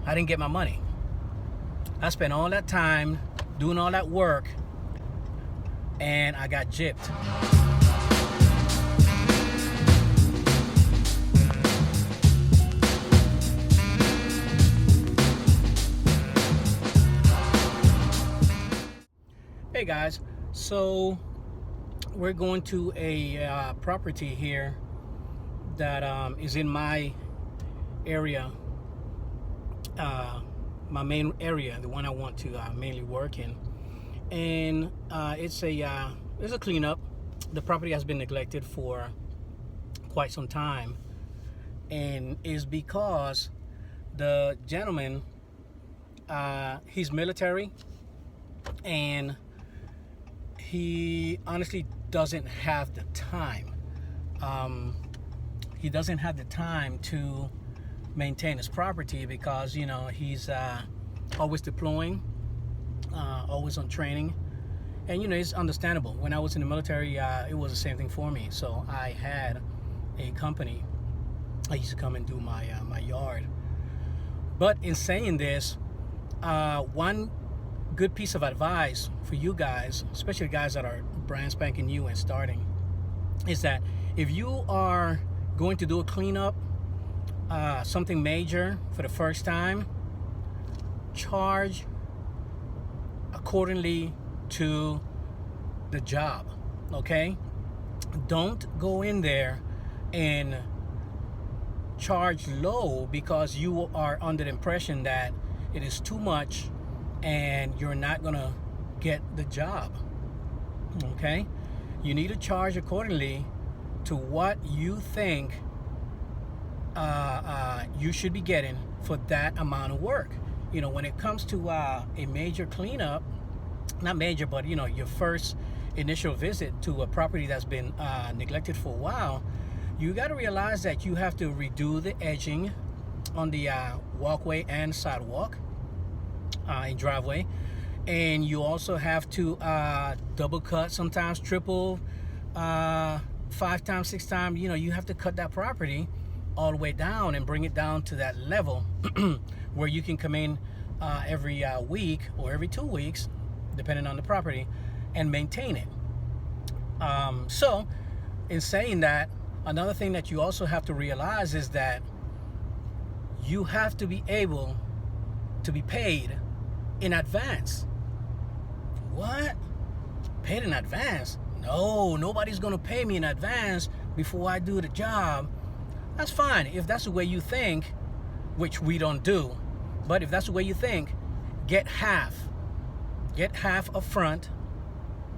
I didn't get my money. I spent all that time doing all that work, and I got gypped. Hey guys, so we're going to a property here that is in my area, my main area, the one I want to mainly work in, and it's a cleanup. The property has been neglected for quite some time, and is because the gentleman, he's military, and he honestly doesn't have the time. He doesn't have the time to maintain his property because, he's always deploying, always on training. And, it's understandable. When I was in the military, it was the same thing for me. So I had a company. I used to come and do my yard. But in saying this, one good piece of advice for you guys, especially guys that are brand spanking new and starting, is that if you are going to do a cleanup, something major for the first time, charge accordingly to the job. Okay, don't go in there and charge low because you are under the impression that it is too much and you're not gonna get the job. Okay, you need to charge accordingly to what you think you should be getting for that amount of work. When it comes to a major cleanup, not major, but your first initial visit to a property that's been neglected for a while, you got to realize that you have to redo the edging on the walkway and sidewalk and driveway, and you also have to double cut, sometimes triple, 5 times, 6 times. You have to cut that property all the way down and bring it down to that level where you can come in every week or every 2 weeks, depending on the property, and maintain it. So in saying that, another thing that you also have to realize is that you have to be able to be paid in advance. What? Paid in advance? No, nobody's gonna pay me in advance before I do the job. That's fine if that's the way you think, which we don't do. But if that's the way you think, get half up front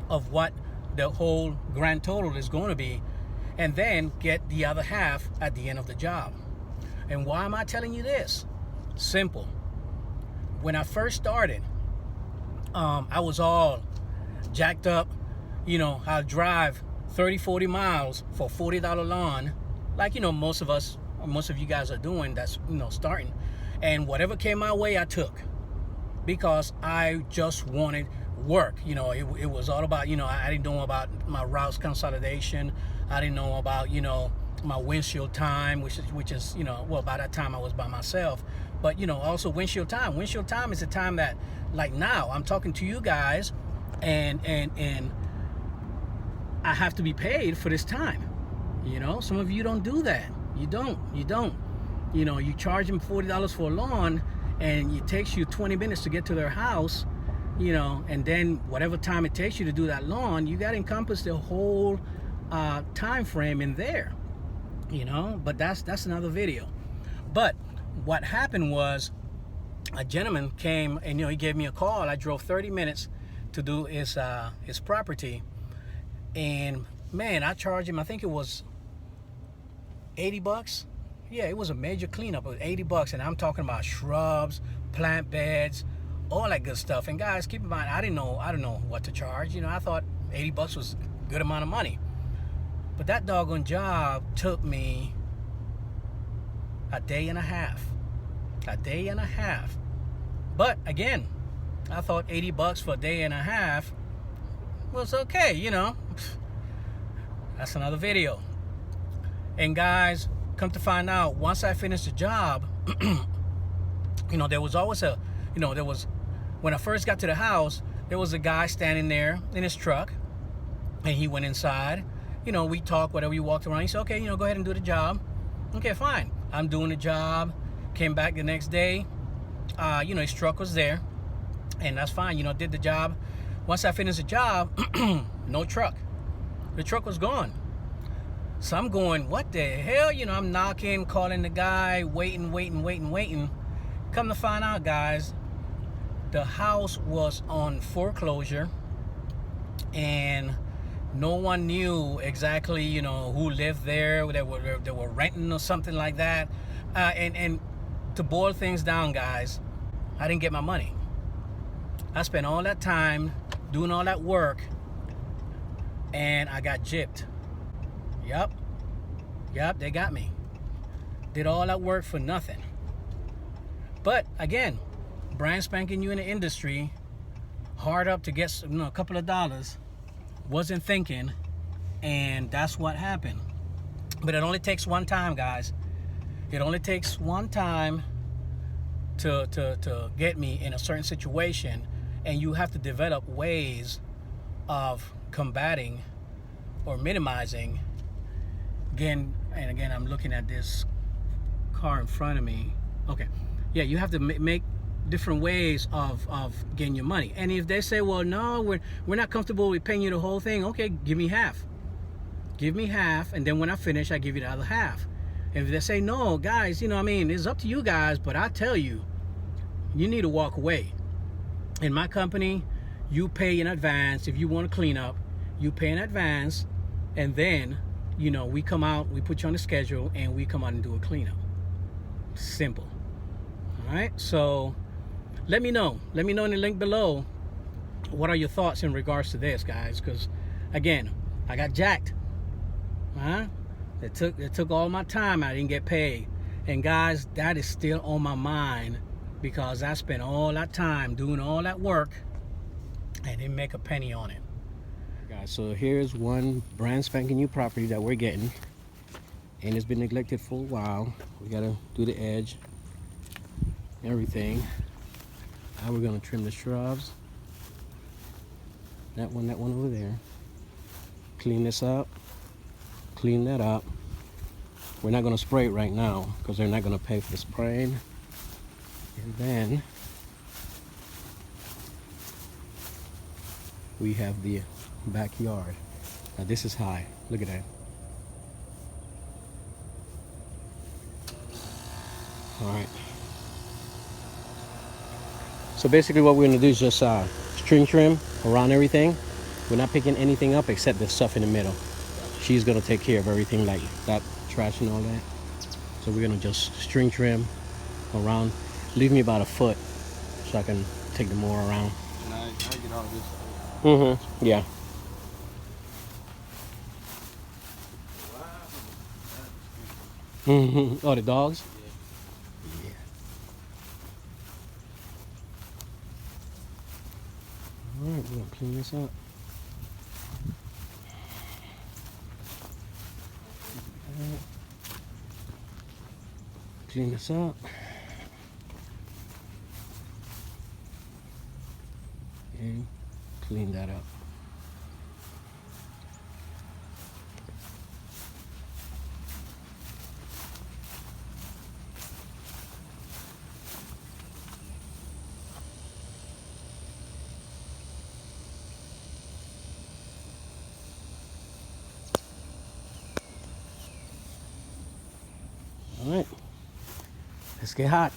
of what the whole grand total is going to be, and then get the other half at the end of the job. And why am I telling you this? Simple. When I first started, I was all jacked up. I'll drive 30, 40 miles for $40 lawn, like, most of you guys are doing that's, starting. And whatever came my way, I took, because I just wanted work. It was all about, I didn't know about my routes consolidation. I didn't know about, my windshield time, which is, well, by that time I was by myself. But, also windshield time. Windshield time is the time that, like now, I'm talking to you guys, and I have to be paid for this time. Some of you don't do that. You don't. You charge them $40 for a lawn, and it takes you 20 minutes to get to their house, and then whatever time it takes you to do that lawn, you got to encompass the whole time frame in there, but that's another video. But what happened was, a gentleman came and he gave me a call. I drove 30 minutes to do his property, and man, I charged him, I think it was $80. Yeah, it was a major cleanup. It was $80, and I'm talking about shrubs, plant beds, all that good stuff. And guys, keep in mind, I don't know what to charge. I thought $80 was a good amount of money. But that doggone job took me a day and a half. But again, I thought $80 for a day and a half was okay, That's another video. And guys, come to find out, once I finished the job, There was always when I first got to the house, there was a guy standing there in his truck, and he went inside. We talked, whatever. We walked around. He said, okay, go ahead and do the job. Okay, fine. I'm doing the job. Came back the next day. His truck was there, and that's fine. Did the job. Once I finished the job, no truck. The truck was gone. So I'm going, what the hell? I'm knocking, calling the guy, waiting. Come to find out, guys, the house was on foreclosure, and no one knew exactly, who lived there. They were renting or something like that. And to boil things down, guys, I didn't get my money. I spent all that time doing all that work, and I got gypped. Yep, they got me. Did all that work for nothing. But again, brand spanking new in the industry, hard up to get a couple of dollars, wasn't thinking, and that's what happened. But it only takes one time, guys. It only takes one time to get me in a certain situation, and you have to develop ways of combating or minimizing. Again, I'm looking at this car in front of me. Okay, yeah, you have to make different ways of getting your money. And if they say, well, no, we're not comfortable with paying you the whole thing, okay, give me half, and then when I finish, I give you the other half. And if they say, no, guys, it's up to you guys, but I tell you, you need to walk away. In my company, you pay in advance. If you want to clean up, you pay in advance, and then we come out, we put you on the schedule, and we come out and do a cleanup. Simple. All right, so let me know in the link below, what are your thoughts in regards to this, guys? Because again, I got jacked. It took all my time. I didn't get paid, and guys, that is still on my mind, because I spent all that time doing all that work and didn't make a penny on it. Guys, so here's one brand spanking new property that we're getting, and it's been neglected for a while. We gotta do the edge, everything. Now we're gonna trim the shrubs. That one over there. Clean this up, clean that up. We're not gonna spray it right now because they're not gonna pay for the spraying. And then we have the backyard. Now this is high. Look at that. All right. So basically what we're gonna do is just string trim around everything. We're not picking anything up except the stuff in the middle. She's gonna take care of everything, like that trash and all that. So we're gonna just string trim around. Leave me about a foot so I can take the mower around. And I get all this. Yeah. Oh, the dogs? Yeah. Alright, we're gonna clean this up. Clean this up. And clean that up. All right, let's get hot.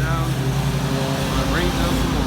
down. It rains down some more.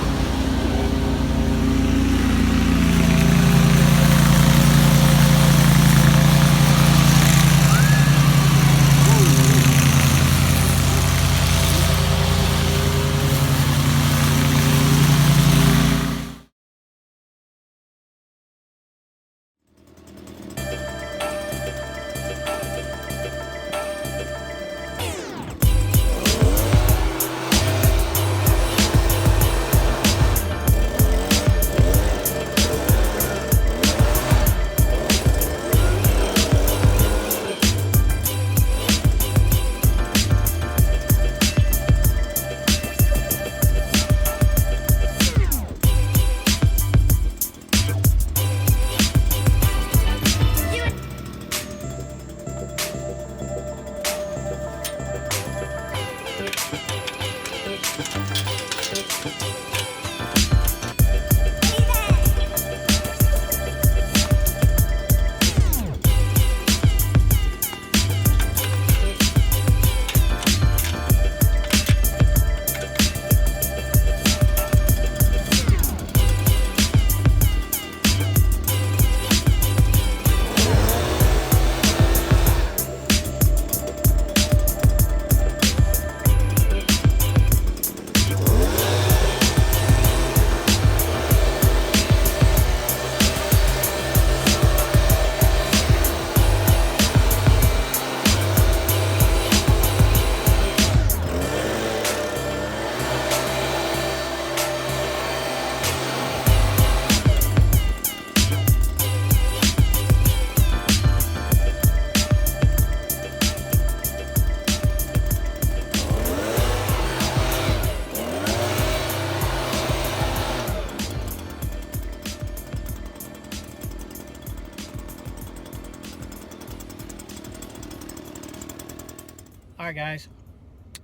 All right, guys,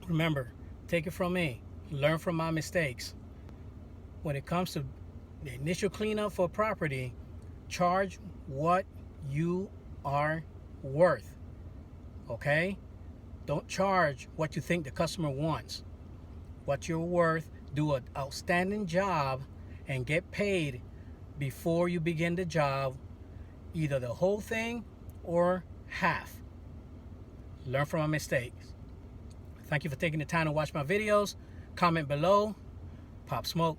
remember, take it from me, learn from my mistakes. When it comes to the initial cleanup for a property, charge what you are worth, okay? Don't charge what you think the customer wants. What you're worth, do an outstanding job, and get paid before you begin the job, either the whole thing or half. Learn from my mistakes. Thank you for taking the time to watch my videos. Comment below. Pop smoke.